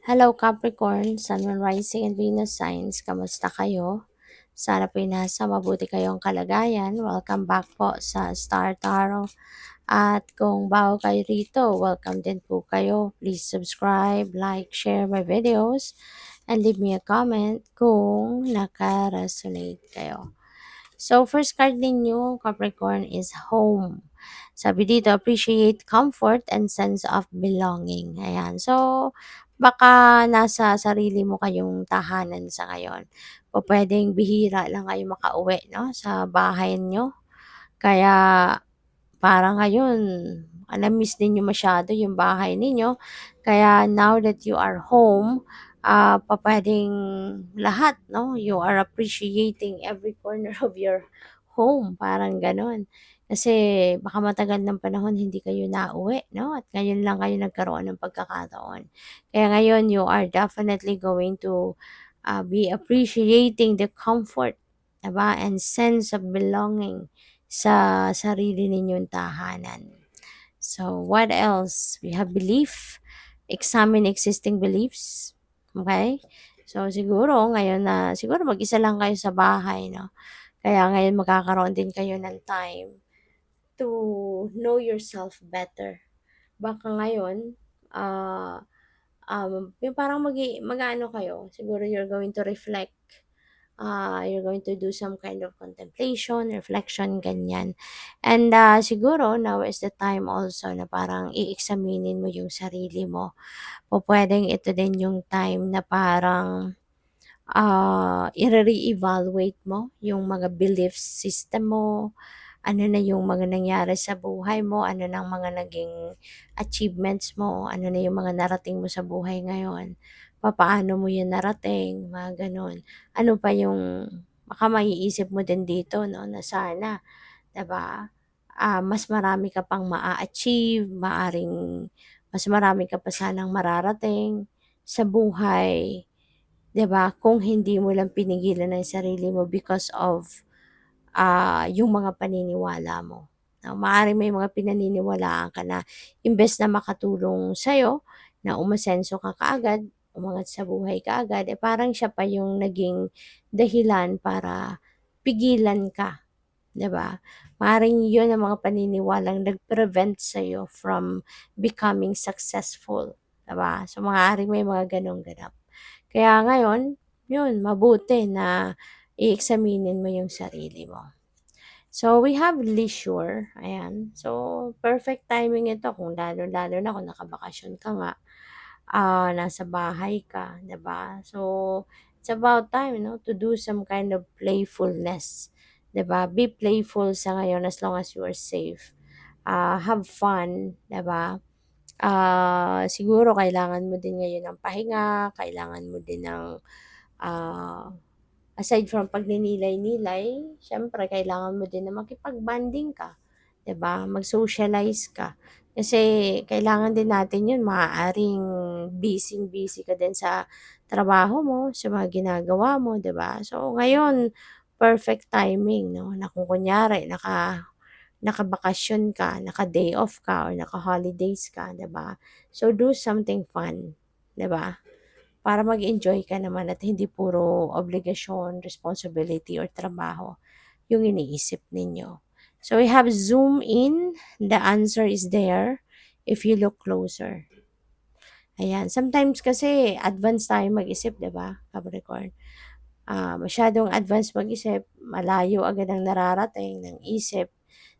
Hello Capricorn, Sun, Moon, Rising, and Venus signs. Kamusta kayo? Sana po'y nasa mabuti kayong kalagayan. Welcome back po sa Star Tarot. At kung bago kayo rito, welcome din po kayo. Please subscribe, like, share my videos, and leave me a comment kung naka-resonate kayo. So, first card ninyo, Capricorn, is home. Sabi dito, appreciate comfort and sense of belonging. Ayan. So, baka nasa sarili mo kayong tahanan sa ngayon. O pwedeng bihira lang kayo makauwi, no? Sa bahay nyo. Kaya, parang ngayon, na-miss ninyo masyado yung bahay ninyo. Kaya, now that you are home, pwedeng lahat, no? You are appreciating every corner of your home. Parang ganon. Kasi baka matagal ng panahon hindi kayo nauwi, no? At ngayon lang kayo nagkaroon ng pagkakataon. Kaya ngayon, you are definitely going to be appreciating the comfort, diba? And sense of belonging sa sarili ninyong tahanan. So, what else? We have belief. Examine existing beliefs. Okay? So, siguro, ngayon na, siguro mag-isa lang kayo sa bahay, no? Kaya ngayon magkakaroon din kayo ng time to know yourself better. Baka ngayon, yung parang mag-ano kayo, siguro you're going to reflect, you're going to do some kind of contemplation, reflection, ganyan. And siguro, now is the time also na parang i-examinin mo yung sarili mo. O pwedeng ito din yung time na parang i-re-evaluate mo yung mga belief system mo, ano na yung mga nangyari sa buhay mo, ano na mga naging achievements mo, ano na yung mga narating mo sa buhay ngayon, papaano mo yun narating, mga ganun. Ano pa yung, baka maiisip mo din dito, no, na sana, 'di ba? Mas marami ka pang maa-achieve, maaring mas marami ka pa sanang mararating sa buhay, 'di ba? Kung hindi mo lang pinigilan ang sarili mo because of yung mga paniniwala mo. Maaaring may mga pinaniniwalaan ka na imbes na makatulong sa'yo, na umasenso ka kaagad, umangat sa buhay kaagad, parang siya pa yung naging dahilan para pigilan ka, 'di ba? Maaaring yun ang mga paniniwalang nag-prevent sa'yo from becoming successful, 'di ba? So, maaaring may mga ganong ganap. Kaya ngayon, yun, mabuti na i-examinin mo yung sarili mo. So, we have leisure. Ayan. So, perfect timing ito kung lalo-lalo na kung nakabakasyon ka nga. Nasa bahay ka, 'di ba? So, it's about time, no, to do some kind of playfulness, 'di ba? Be playful sa ngayon as long as you are safe. Have fun, 'di ba? Siguro kailangan mo din ngayon ng pahinga, kailangan mo din ng ah aside from pagninilay-nilay, siyempre kailangan mo din na makipag-bonding ka, 'di ba? Mag-socialize ka. Kasi kailangan din natin 'yun, maaaring busy-busy ka din sa trabaho mo, sa mga ginagawa mo, 'di ba? So ngayon, perfect timing, 'no, na kung kunyari nakabakasyon ka, naka-day off ka, or naka-holidays ka, 'di ba? So do something fun, 'di ba? Para mag-enjoy ka naman at hindi puro obligasyon, responsibility, or trabaho yung iniisip ninyo. So we have zoom in. The answer is there if you look closer. Ayan. Sometimes kasi advance tayo mag-isip, di ba, Capricorn? Masyadong advance mag-isip, malayo agad ang nararating ng isip,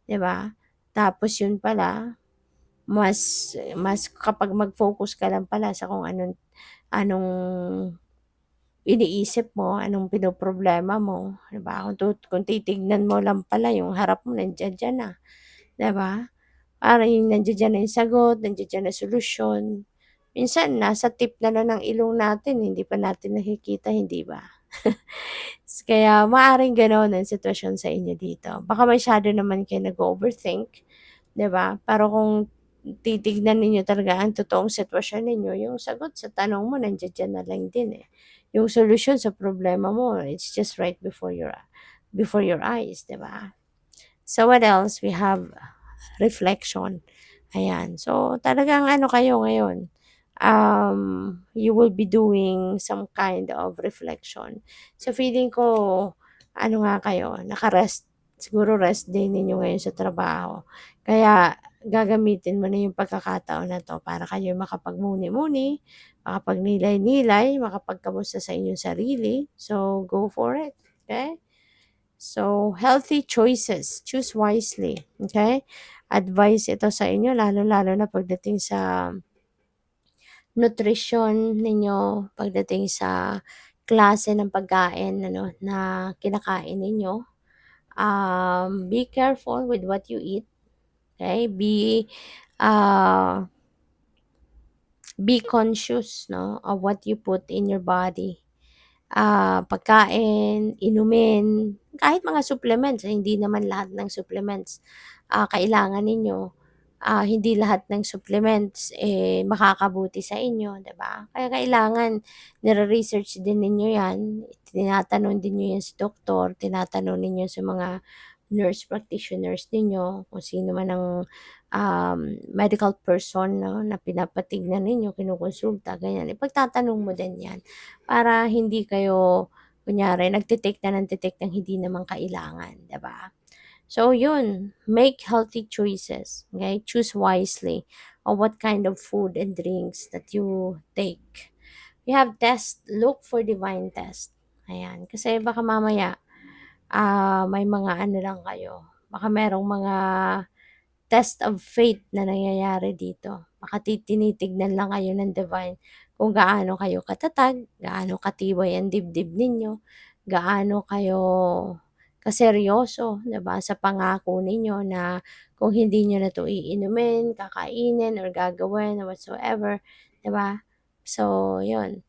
di ba? Tapos yun pala, mas kapag mag-focus ka lang pala sa kung anong anong iniisip mo, anong pinoproblema mo, 'di ba? Kung titignan mo lang pala yung harap mo nandiya-diyan na, 'di ba? Parang yung nandiya-diyan na yung sagot, nandiya-diyan na solusyon. Minsan nasa tip na lang ng ilong natin, hindi pa natin nakikita, hindi ba? Kaya maaaring gano'n ang sitwasyon sa inyo dito. Baka masyado naman kayo nag-o-overthink, 'di ba? Pero kung titignan ninyo talaga ang totoong sitwasyon ninyo, yung sagot sa tanong mo nandiya-diyan na lang din, eh. Yung solusyon sa problema mo, it's just right before your eyes, 'di ba? So, what else? We have reflection. Ayan. So, talagang ano kayo ngayon, you will be doing some kind of reflection. So feeling ko, ano nga kayo, naka-rest, siguro rest day ninyo ngayon sa trabaho. Kaya gagamitin mo na yung pagkakataon na to para kayo makapagmuni-muni, makapagnilay-nilay, makapagkamusta sa inyong sarili. So go for it. Okay? So, healthy choices. Choose wisely. Okay? Advice ito sa inyo, lalo-lalo na pagdating sa nutrition ninyo, pagdating sa klase ng pagkain ano, na kinakain ninyo. Be careful with what you eat. Okay? Uh, be conscious no, of what you put in your body. Pagkain, inumin, kahit mga supplements, hindi naman lahat ng supplements kailangan ninyo. Hindi lahat ng supplements makakabuti sa inyo, 'di ba? Kaya kailangan nire-research din ninyo 'yan, tinatanong din niyo 'yan sa doktor, tinatanong ninyo sa mga nurse practitioners ninyo, kung sino man ang medical person 'no, na pinapatignan ninyo, kinukonsulta, ganyan. Ipagtatanong mo din 'yan para hindi kayo kunyari nagte-take na ng hindi naman kailangan, 'di ba? So yun, make healthy choices, okay? Choose wisely on what kind of food and drinks that you take. You have test, look for divine test. Ayan, kasi baka mamaya may mga ano lang kayo, baka merong mga test of faith na nangyayari dito. Baka tinitignan lang kayo ng divine kung gaano kayo katatag, gaano katibay ang dibdib ninyo, gaano kayo kaseryoso, 'di ba, sa pangako ninyo na kung hindi niyo na 'to iinumin, kakainin, or gagawin or whatsoever, 'di ba? So, 'yun,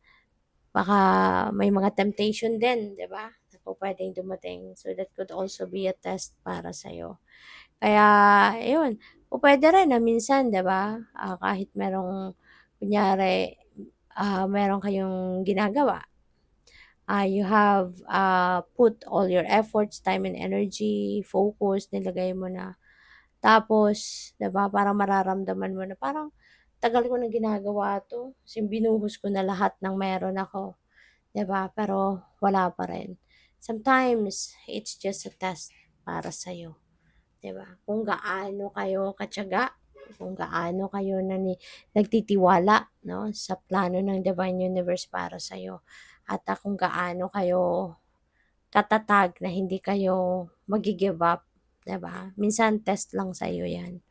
baka may mga temptation din, 'di ba, na pupuwedeng dumating. So, that could also be a test para sa'yo. Kaya ayun, pupuwede rin na minsan 'di ba, kahit merong kunyari, meron kayong ginagawa, you have, put all your efforts, time and energy, focus, nilagay mo na. Tapos 'di ba, parang mararamdaman mo na parang, "Tagal ko na ginagawa 'to, binuhos ko na lahat ng meron ako." 'Di ba, pero wala pa rin. Sometimes, it's just a test para sa'yo. 'Di ba? Kung gaano kayo katiyaga, kung gaano kayo nagtitiwala 'no, sa plano ng Divine Universe para sa'yo at kung gaano kayo katatag na hindi kayo magi-give up, 'di ba? Minsan test lang sa'yo 'yan.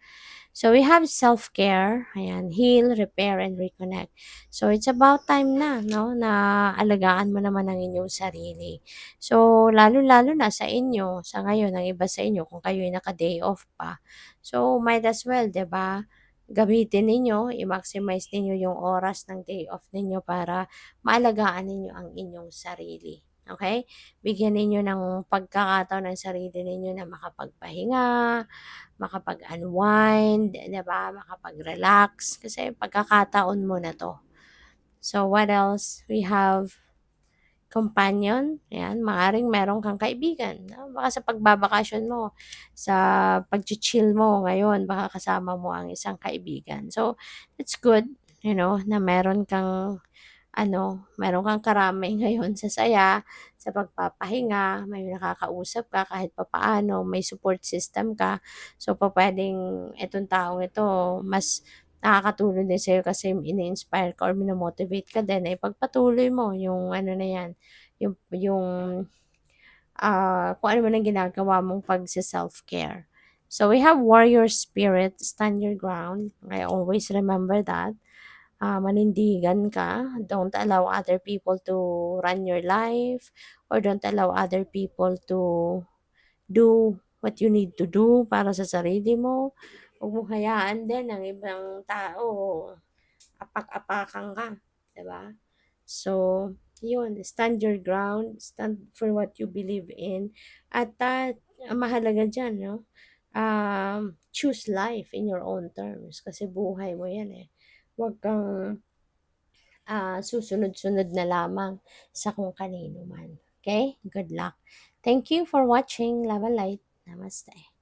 So, we have self-care, ayan, heal, repair, and reconnect. So, it's about time na, no, na alagaan mo naman ang inyong sarili. So, lalo-lalo na sa inyo, sa ngayon, ang iba sa inyo, kung kayo'y naka-day off pa. So, might as well, 'di ba, gamitin ninyo, i-maximize ninyo yung oras ng day off ninyo para maalagaan ninyo ang inyong sarili. Okay? Bigyan ninyo ng pagkakataon ng sarili ninyo na makapagpahinga, makapag-unwind, 'di ba, makapag-relax, kasi pagkakataon mo na 'to. So, what else? We have companion, ayan, maaaring meron kang kaibigan, baka sa pagbabakasyon mo, sa pagchi-chill mo ngayon, baka kasama mo ang isang kaibigan. So, it's good, na meron kang karamay ngayon sa saya, sa pagpapahinga, may nakakausap ka kahit papaano, may support system ka. So, pupuwedeng itong taong ito mas nakakatulong din sa'yo kasi ini-inspire ka or mino-motivate ka din na ipagpatuloy mo yung ano na 'yan, yung kung ano man ang ginagawa mong pagse-self-care. So, we have warrior spirit, stand your ground. I always remember that. Manindigan ka, don't allow other people to run your life or don't allow other people to do what you need to do para sa sarili mo. Huwag mong hayaan din ang ibang tao apak-apakan ka, 'di ba? So, yun, stand your ground, stand for what you believe in, at ang mahalaga diyan 'no, choose life in your own terms kasi buhay mo 'yan, eh. Huwag kang susunod-sunod na lamang sa kung kanino man. Okay? Good luck. Thank you for watching. Love and light. Namaste.